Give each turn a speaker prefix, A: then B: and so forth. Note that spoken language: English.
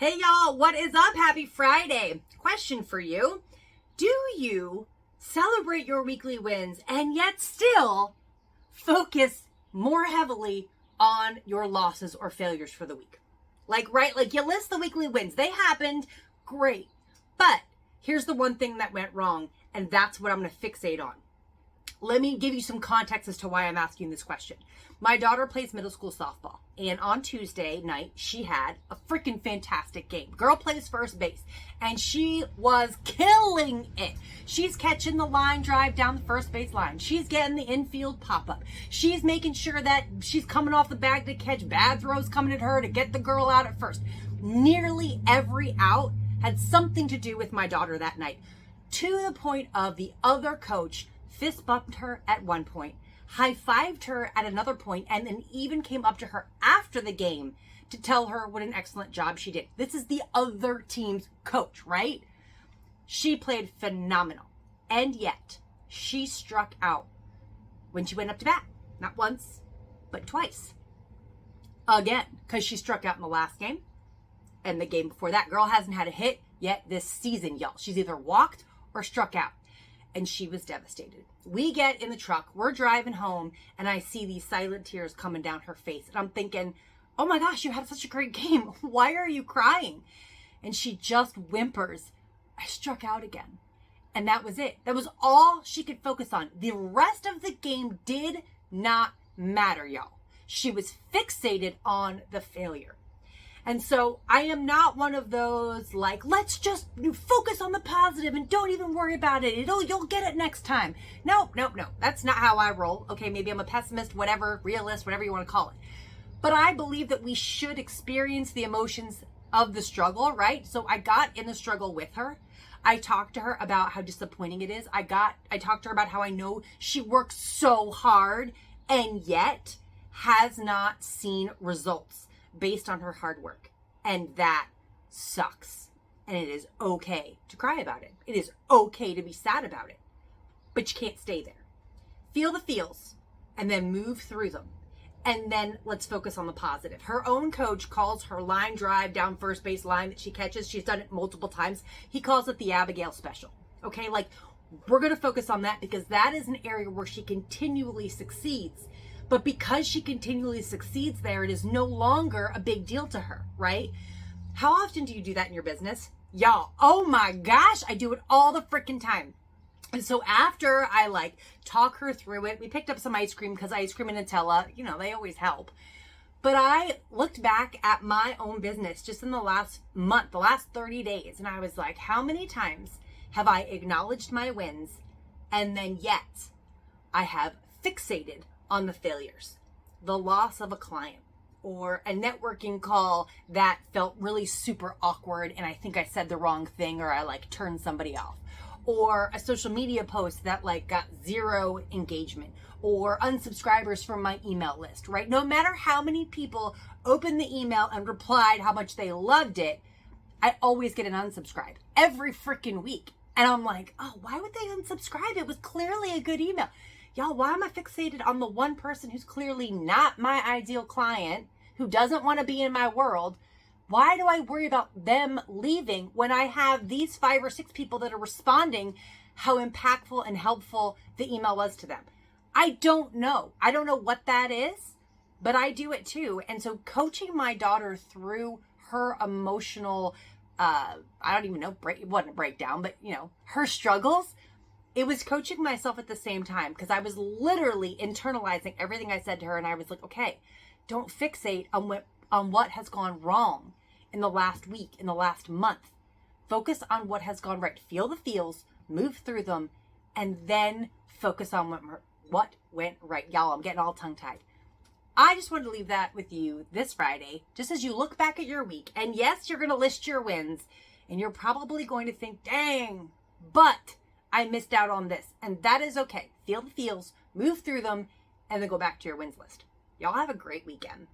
A: Hey y'all, what is up? Happy Friday. Question for you. Do you celebrate your weekly wins and yet still focus more heavily on your losses or failures for the week? Like you list the weekly wins. They happened, great. But here's the one thing that went wrong, and that's what I'm going to fixate on. Let me give you some context as to why I'm asking this question. My daughter plays middle school softball, and on Tuesday night, she had a freaking fantastic game. Girl plays first base, and she was killing it. She's catching the line drive down the first base line. She's getting the infield pop-up. She's making sure that she's coming off the bag to catch bad throws coming at her to get the girl out at first. Nearly every out had something to do with my daughter that night, to the point of the other coach fist bumped her at one point, high-fived her at another point, and then even came up to her after the game to tell her what an excellent job she did. This is the other team's coach, right? She played phenomenal. And yet, she struck out when she went up to bat. Not once, but twice. Again, because she struck out in the last game and the game before that. Girl hasn't had a hit yet this season, y'all. She's either walked or struck out. And she was devastated. We get in the truck, we're driving home, and I see these silent tears coming down her face. And I'm thinking, oh my gosh, you had such a great game. Why are you crying? And she just whimpers, I struck out again. And that was it. That was all she could focus on. The rest of the game did not matter, y'all. She was fixated on the failure. And so I am not one of those like, let's just focus on the positive and don't even worry about it. You'll get it next time. No. That's not how I roll. Okay, maybe I'm a pessimist, whatever, realist, whatever you want to call it. But I believe that we should experience the emotions of the struggle, right? So I got in the struggle with her. I talked to her about how disappointing it is. I talked to her about how I know she works so hard and yet has not seen results based on her hard work. And that sucks. And it is okay to cry about it. It is okay to be sad about it. But you can't stay there. Feel the feels and then move through them. And then let's focus on the positive. Her own coach calls her line drive down first base line that she catches. She's done it multiple times. He calls it the Abigail special. Okay, like we're going to focus on that because that is an area where she continually succeeds. But because she continually succeeds there, it is no longer a big deal to her, right? How often do you do that in your business? Y'all, oh my gosh, I do it all the freaking time. And so after I talk her through it, we picked up some ice cream because ice cream and Nutella, they always help. But I looked back at my own business just in the last month, the last 30 days. And I was like, how many times have I acknowledged my wins and then yet I have fixated on the failures, the loss of a client, or a networking call that felt really super awkward and I think I said the wrong thing or I turned somebody off, or a social media post that got zero engagement, or unsubscribers from my email list, right? No matter how many people opened the email and replied how much they loved it, I always get an unsubscribe every freaking week. And I'm like, oh, why would they unsubscribe? It was clearly a good email. Y'all, why am I fixated on the one person who's clearly not my ideal client, who doesn't want to be in my world? Why do I worry about them leaving when I have these 5 or 6 people that are responding how impactful and helpful the email was to them? I don't know. I don't know what that is, but I do it too. And so coaching my daughter through her emotional, I don't even know, it wasn't a breakdown, but her struggles, it was coaching myself at the same time because I was literally internalizing everything I said to her. And I was like, okay, don't fixate on what has gone wrong in the last week, in the last month. Focus on what has gone right. Feel the feels, move through them, and then focus on what went right. Y'all, I'm getting all tongue-tied. I just wanted to leave that with you this Friday, just as you look back at your week. And yes, you're going to list your wins, and you're probably going to think, dang, but I missed out on this. And that is okay. Feel the feels, move through them, and then go back to your wins list. Y'all have a great weekend.